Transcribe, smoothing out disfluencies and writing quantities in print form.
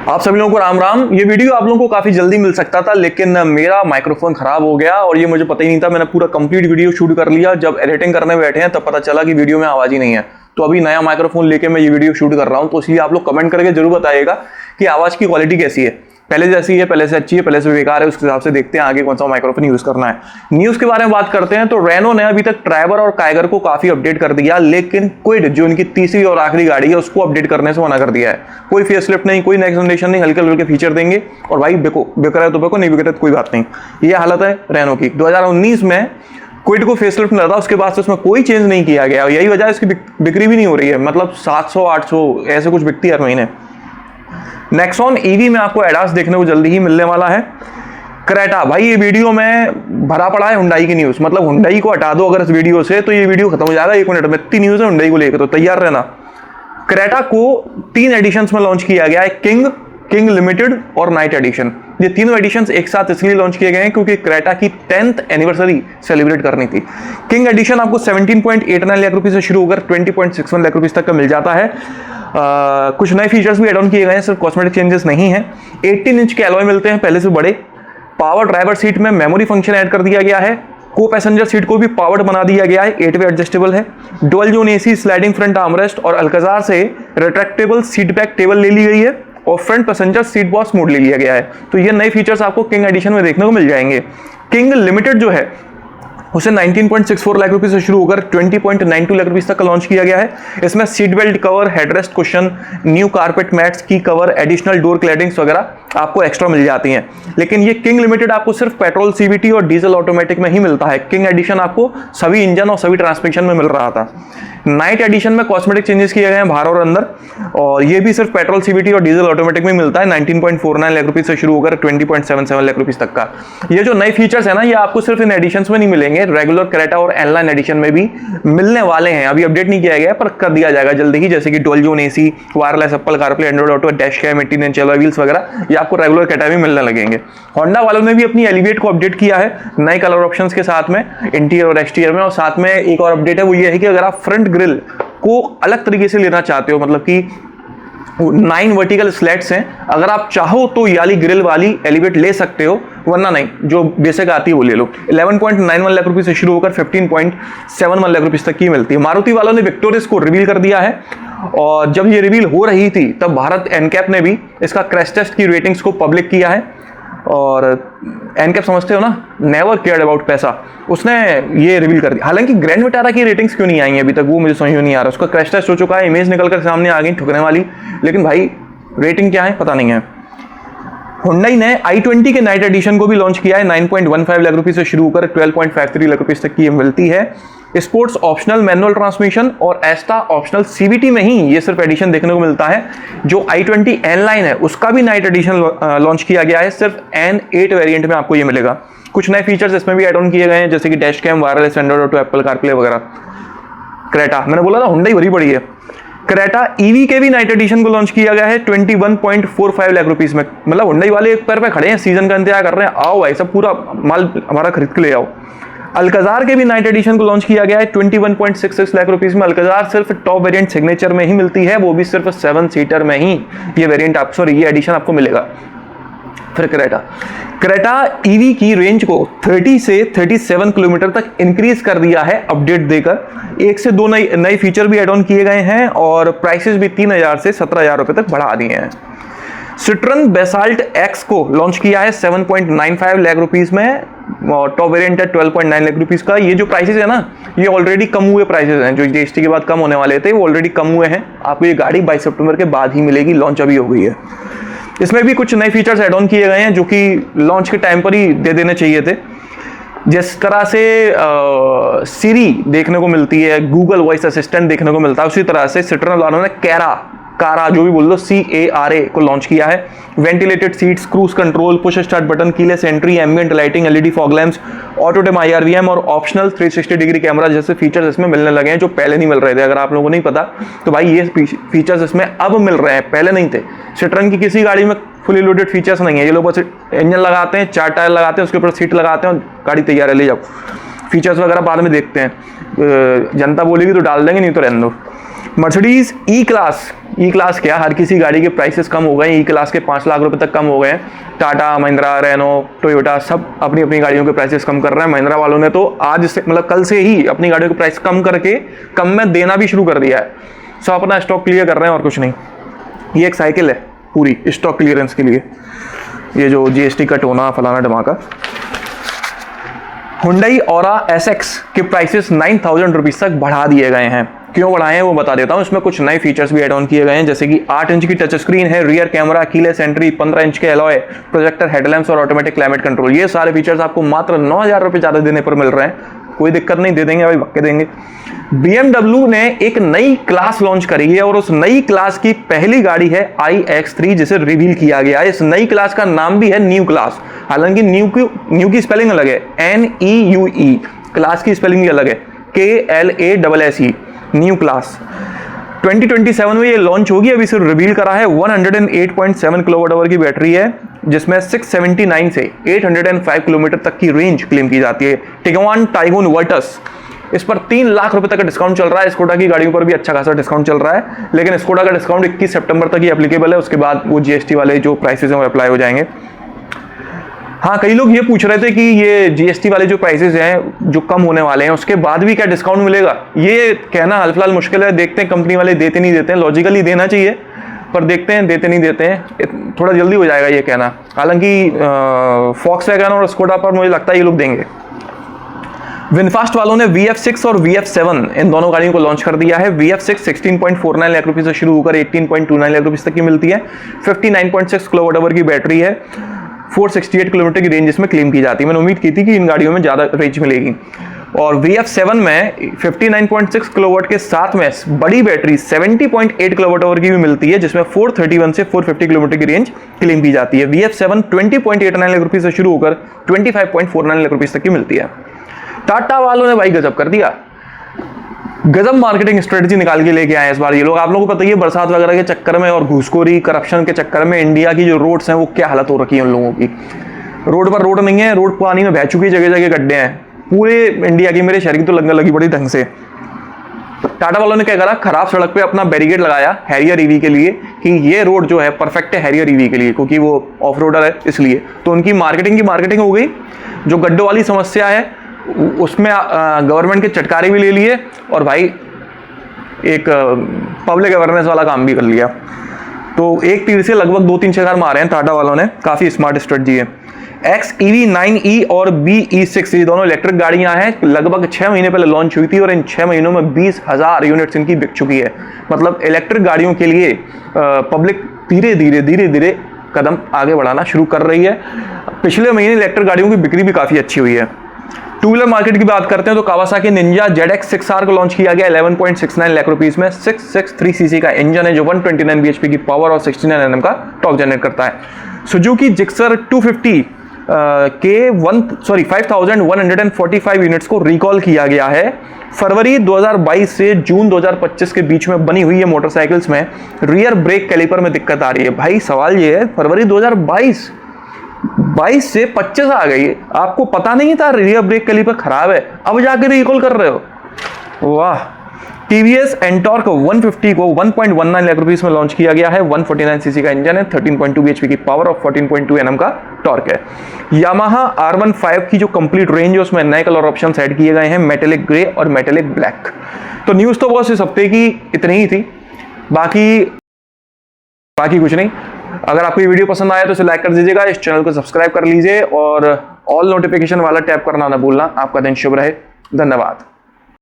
आप सभी लोगों को राम राम। ये वीडियो आप लोगों को काफी जल्दी मिल सकता था, लेकिन मेरा माइक्रोफोन खराब हो गया और ये मुझे पता ही नहीं था। मैंने पूरा कंप्लीट वीडियो शूट कर लिया, जब एडिटिंग करने बैठे हैं तब पता चला कि वीडियो में आवाज ही नहीं है। तो अभी नया माइक्रोफोन लेके मैं ये वीडियो शूट कर रहा हूँ, तो इसलिए आप लोग कमेंट करके जरूर बताइएगा कि आवाज की क्वालिटी कैसी है, पहले जैसी है, पहले से अच्छी है, पहले से बेकार है। उसके हिसाब से देखते हैं आगे कौन सा माइक्रोफोन यूज करना है। न्यूज के बारे में बात करते हैं तो रेनो ने अभी तक ट्राइबर और काइगर को काफी अपडेट कर दिया, लेकिन क्विड जो इनकी तीसरी और आखिरी गाड़ी है उसको अपडेट करने से मना कर दिया है। कोई फेसलिफ्ट नहीं, कोई नेक्स्ट जनरेशन नहीं, हल्के हल्के फीचर देंगे और भाई बिको, बिक रहा है तो बिको, नहीं बिक रहा तो कोई बात नहीं। ये हालत है रेनो की। 2019 में क्विड को फेसलिफ्ट मिला था, उसके बाद से उसमें कोई चेंज नहीं किया गया और यही वजह है इसकी बिक्री भी नहीं हो रही है। मतलब 700-800 ऐसे कुछ बिकती है हर महीने। नेक्सॉन ईवी में आपको एडास देखने को जल्दी ही मिलने वाला है। क्रेटा, भाई ये वीडियो में भरा पड़ा है हुंडई की न्यूज, मतलब हुंडई को हटा दो अगर इस वीडियो से तो ये वीडियो खत्म हो जाएगा 1 मिनट में। इतनी न्यूज है हुंडई को लेकर, तो तैयार रहना। क्रेटा को 3 एडिशंस में लॉन्च किया गया है, किंग लिमिटेड और नाइट एडिशन। ये तीनों एडिशंस एक साथ इसलिए लॉन्च किए गए हैं क्योंकि क्रेटा की 10th एनिवर्सरी सेलिब्रेट करनी थी। किंग एडिशन आपको 17.89 लाख रुपए से शुरू होकर 20.61 लाख रुपए तक का मिल जाता है। कुछ नए फीचर्स भी एड ऑन किए गए हैं, सिर्फ कॉस्मेटिक चेंजेस नहीं है। 18 इंच के एलॉय मिलते हैं पहले से बड़े। पावर ड्राइवर सीट में मेमोरी फंक्शन ऐड कर दिया गया है। को पैसेंजर सीट को भी पावर्ड बना दिया गया है, 8 वे एडजस्टेबल है। Dual zone AC, sliding front armrest और अल्काजार से रिट्रैक्टेबल सीट बैक टेबल ले ली गई है और front passenger seat box mode ले लिया गया है। तो ये नए फीचर्स आपको किंग एडिशन में देखने को मिल जाएंगे। किंग लिमिटेड जो है उसे 19.64 लाख रुपए से शुरू होकर 20.92 लाख रुपए तक का लॉन्च किया गया है। इसमें seat belt cover, headrest cushion, new carpet mats की कवर, एडिशनल डोर क्लैडिंग्स वगैरह आपको एक्स्ट्रा मिल जाती हैं। लेकिन ये किंग लिमिटेड आपको सिर्फ पेट्रोल सीवीटी और डीजल ऑटोमेटिक में ही मिलता है। किंग एडिशन आपको सभी इंजन और सभी ट्रांसमिशन में मिल रहा था। नाइट एडिशन में कॉस्मेटिक चेंजेस किए गए हैं बाहर और अंदर, और ये भी सिर्फ पेट्रोल सीवीटी और डीजल ऑटोमेटिक में मिलता है। 19.49 लाख रुपए से शुरू होकर 20.77 लाख रुपए तक का। ये जो नए फीचर्स है ना, ये आपको सिर्फ इन एडिशंस में नहीं मिलेंगे, रेगुलर क्रेटा और एनलाइन एडिशन में भी मिलने वाले हैं। अभी अपडेट नहीं किया गया पर कर दिया जाएगा जल्दी ही, जैसे कि dual zone AC, wireless Apple CarPlay, Android Auto, dash cam, 18 inch alloy wheels वगैरह, ये आपको रेगुलर क्रेटा में मिलने लगेंगे। होंडा वालों ने भी अपनी एलिवेट को अपडेट किया है नए कलर ऑप्शंस के साथ में, इंटीरियर और एक्सटीरियर में। और साथ में एक और अपडेट है, वो ये है कि अगर आप फ्रंट ग्रिल को अलग तरीके से लेना चाहते हो, मतलब कि 9 वर्टिकल स्लैट्स हैं, अगर आप चाहो तो ये वाली ग्रिल वाली एलिवेट ले सकते हो, वरना नहीं, जो बेसिक आती है वो ले लो। 11.91 लाख रुपए से शुरू होकर 15.71 लाख रुपए तक की मिलती है। मारुति वालों ने विक्टोरियस को रिवील कर दिया है और जब ये रिवील हो रही थी तब भारत एनकैप ने भी इसका क्रैश टेस्ट की रेटिंग्स को पब्लिक किया है। और एनकैप समझते हो ना, नेवर केयर्ड अबाउट पैसा, उसने ये रिवील कर दिया। हालांकि ग्रैंड विटारा की रेटिंग्स क्यों नहीं आई अभी तक, वो मुझे समझ में नहीं आ रहा। उसका क्रैश टेस्ट हो चुका है, इमेज निकल कर सामने आ गई ठुकने वाली, लेकिन भाई रेटिंग क्या है पता नहीं है। हुंडई ने i20 के नाइट एडिशन को भी लॉन्च किया है। 9.15 लाख रुपए से शुरू होकर 12.53 लाख रुपए तक की मिलती है। स्पोर्ट्स ऑप्शनल मैनुअल ट्रांसमिशन और एस्टा ऑप्शनल सीवीटी में ही ये सिर्फ एडिशन देखने को मिलता है। जो i20 N-Line है उसका भी नाइट एडिशन लॉन्च किया गया है, सिर्फ N8 वेरिएंट में आपको ये मिलेगा। कुछ नए फीचर्स इसमें भी एड ऑन किए गए हैं, जैसे कि dash cam, wireless Android Auto, Apple CarPlay वगैरह। क्रेटा, मैंने बोला था हुंडई भरी पड़ी है। क्रेटा ईवी के भी नाइट एडिशन को लॉन्च किया गया है 21.45 लाख रुपीस में। मतलब हुंडई वाले एक पैर पे खड़े हैं, सीजन का इंतजार कर रहे हैं, आओ भाई सब पूरा माल हमारा खरीद के ले आओ। अल्काजार के भी नाइट एडिशन को लॉन्च किया गया है 21.66 लाख रुपीस में। अल्काजार सिर्फ टॉप वेरिएंट सिग्नेचर में ही मिलती है, वो भी सिर्फ 7 सीटर में ही ये वेरिएंट आप ये एडिशन आपको मिलेगा। फिर क्रेटा ईवी की रेंज को 30 से 37 किलोमीटर तक इंक्रीज कर दिया है अपडेट देकर। 1 से 2 नए फीचर भी एड ऑन किए गए हैं और प्राइसेस भी 3,000 से 17,000 रुपए तक बढ़ा दिए हैं। सिट्रन बेसाल्ट एक्स को लॉन्च किया है 7.95 लाख रुपीस में, टॉप वेरिएंट है 12.9 लाख रुपीस का। ये जो प्राइसेस है ना, ये ऑलरेडी कम हुए प्राइसेस हैं, जो जीएसटी के बाद कम होने वाले थे वो ऑलरेडी कम हुए हैं। आपको ये गाड़ी 22 सितंबर के बाद ही मिलेगी, लॉन्च अभी हो गई है। इसमें भी कुछ नए फीचर्स एड ऑन किए गए हैं जो कि लॉन्च के टाइम पर ही दे देने चाहिए थे। जिस तरह से सिरी देखने को मिलती है, गूगल वॉइस असिस्टेंट देखने को मिलता है, उसी तरह से सिट्रन वालों ने कारा जो भी बोल दो, CARA को लॉन्च किया है। Ventilated seats, cruise control, push start button, keyless entry, ambient lighting, LED fog lamps, auto dim IRVM और ऑप्शनल 360 डिग्री कैमरा जैसे फीचर्स इसमें मिलने लगे हैं, जो पहले नहीं मिल रहे थे। अगर आप लोगों को नहीं पता तो भाई ये फीचर्स इसमें अब मिल रहे हैं, पहले नहीं थे। सिट्रन की किसी गाड़ी में फुली लोडेड फीचर्स नहीं है। ये लोग बस इंजन लगाते हैं, 4 टायर लगाते हैं, उसके ऊपर सीट लगाते हैं और गाड़ी तैयार है, ले जाओ। फीचर्स वगैरह बाद में देखते हैं, जनता बोलेगी तो डाल देंगे, नहीं तो रहने दो। मर्सिडीज ई क्लास क्या, हर किसी गाड़ी के प्राइसेस कम हो गए, ई क्लास के 5 लाख रुपए तक कम हो गए हैं। टाटा, महिंद्रा, रेनो, टोयोटा सब अपनी अपनी गाड़ियों के प्राइसेस कम कर रहे हैं। महिंद्रा वालों ने तो आज से मतलब कल से ही अपनी गाड़ियों के प्राइस कम करके कम में देना भी शुरू कर दिया है। सब अपना स्टॉक क्लियर कर रहे हैं और कुछ नहीं। ये एक साइकिल है पूरी स्टॉक क्लियरेंस के लिए, ये जो जीएसटी कट होना फलाना धमाका। हुंडई ऑरा एसएक्स के प्राइसेस 9,000 रुपीज तक बढ़ा दिए गए हैं। क्यों बढ़ाए हैं वो बता देता हूं। इसमें कुछ नए फीचर्स भी ऐड ऑन किए गए हैं, जैसे कि 8 इंच की टच स्क्रीन है, rear camera, keyless entry, 15 inch के एलॉय, प्रोजेक्टर हेडलैम्प्स और ऑटोमेटिक क्लाइमेट कंट्रोल। ये सारे फीचर्स आपको मात्र 9,000 रुपये ज्यादा देने पर मिल रहे हैं। कोई दिक्कत नहीं, दे देंगे भाई, पक्के देंगे। BMW ने एक नई क्लास लॉन्च करी है और उस नई क्लास की पहली गाड़ी है iX3 जिसे रिवील किया गया है। इस नई क्लास का नाम भी है न्यू क्लास। हालांकि न्यू की स्पेलिंग अलग है, NEUE, क्लास की स्पेलिंग भी अलग है, KLASSE, न्यू क्लास। 2027 में ये लॉन्च होगी। अभी सिर्फ रिवील करा है। 108.7 किलोवाट आवर की बैटरी है, जिसमें 679 से 805 किलोमीटर तक की रेंज क्लेम की जाती है। टिगवान टाइगून वर्टस, इस पर 3 लाख रुपए तक का डिस्काउंट चल रहा है। स्कोडा की गाड़ियों पर भी अच्छा खासा डिस्काउंट चल रहा है, लेकिन स्कोडा का डिस्काउंट 21 सितंबर तक ही एप्लीकेबल है। उसके बाद वो जीएसटी वाले जो प्राइसेस हैं वो अप्लाई हो जाएंगे। हाँ, कई लोग ये पूछ रहे थे कि ये जीएसटी वाले जो प्राइसेस हैं जो कम होने वाले हैं उसके बाद भी क्या डिस्काउंट मिलेगा। ये कहना हाल फिलहाल मुश्किल है। देखते हैं कंपनी वाले देते नहीं देते हैं। लॉजिकली देना चाहिए, पर देखते हैं देते नहीं देते हैं। थोड़ा जल्दी हो जाएगा ये कहना। हालांकि फॉक्सवैगन और स्कोडा पर मुझे लगता है ये लोग देंगे। विनफास्ट वालों ने VF6 और VF7 इन दोनों गाड़ियों को लॉन्च कर दिया है। VF6 16.49 लाख रुपए से शुरू होकर 18.29 लाख रुपए तक की मिलती है। 59.6 किलोवाट आवर की बैटरी है, 468 किलोमीटर की रेंज इसमें क्लेम की जाती है। मैंने उम्मीद की थी कि इन गाड़ियों में ज़्यादा रेंज मिलेगी। और VF7 में 59.6 किलोवाट के साथ में बड़ी बैटरी 70.8 किलोवाट आवर की भी मिलती है, जिसमें 431 से 450 किलोमीटर की रेंज क्लेम की जाती है। VF7 20.89 लाख रुपए से शुरू होकर 25.49 लाख रुपए तक की मिलती है। टाटा वालों ने भाई गजब कर दिया, गजब मार्केटिंग स्ट्रेटजी निकाल के लेके आए इस बार ये लोग। आप लोगों को पता ही है, बरसात वगैरह के चक्कर में और घूसखोरी करप्शन के चक्कर में इंडिया की जो रोड्स हैं वो क्या हालत हो रखी है उन लोगों की। रोड पर रोड नहीं है, रोड पानी में बह चुकी है, जगह जगह गड्ढे हैं पूरे इंडिया की। मेरे शहर की तो लंगर लगी बड़ी ढंग से। टाटा वालों ने क्या करा, खराब सड़क पे अपना बैरिकेड लगाया हैरियर ईवी के लिए कि ये रोड जो है परफेक्ट है हैरियर ईवी के लिए, क्योंकि वो ऑफ रोडर है इसलिए। तो उनकी मार्केटिंग हो गई। जो गड्ढों वाली समस्या है उसमें गवर्नमेंट के चटकारे भी ले लिए और भाई एक पब्लिक अवेयरनेस वाला काम भी कर लिया। तो एक तीर से लगभग 2-3 शिकार मारे हैं टाटा वालों ने। काफ़ी स्मार्ट स्ट्रेटजी है। XEV 9e और BE6 ये दोनों इलेक्ट्रिक गाड़ियां हैं। लगभग 6 महीने पहले लॉन्च हुई थी और इन 6 महीनों में 20,000 यूनिट्स इनकी बिक चुकी है। मतलब इलेक्ट्रिक गाड़ियों के लिए पब्लिक धीरे धीरे कदम आगे बढ़ाना शुरू कर रही है। पिछले महीने इलेक्ट्रिक गाड़ियों की बिक्री भी काफ़ी अच्छी हुई है। टू व्हीलर मार्केट की बात करते हैं तो कावासाकी निंजा ZX 6R को लॉन्च किया गया 11.69 लाख रुपीस में। 663 सीसी का इंजन है जो 129 bhp की पावर और 69 Nm का टॉर्क जनरेट करता है। सुजुकी जिक्सर 250 के 5,145 यूनिट्स को रिकॉल किया गया है। फरवरी 2022 से जून 2025 के बीच में बनी हुई है मोटरसाइकिल्स में रियर ब्रेक कैलिपर में दिक्कत आ रही है। भाई सवाल ये है, फरवरी 2022 से 25 आ गई, आपको पता नहीं था रियर ब्रेक कैलिपर खराब है, अब जाकर रिकॉल कर रहे हो, वाह। TVS एंटॉर्क 150 को 1.19 लाख रुपीस में लॉन्च किया गया है। 149 सीसी का इंजन है, 13.2 bhp की पावर और 14.2 Nm का टॉर्क है। यामाहा R15 की जो कंप्लीट रेंज है उसमें नए कलर ऑप्शंस ऐड किए गए हैं, मेटेलिक ग्रे और मेटेलिक ब्लैक। तो न्यूज़ तो बस इस हफ्ते की इतनी ही थी, बाकी कुछ नहीं। अगर आपको ये वीडियो पसंद आया तो इसे लाइक कर दीजिएगा, इस चैनल को सब्सक्राइब कर लीजिए और ऑल नोटिफिकेशन वाला टैप करना ना भूलना। आपका दिन शुभ रहे, धन्यवाद।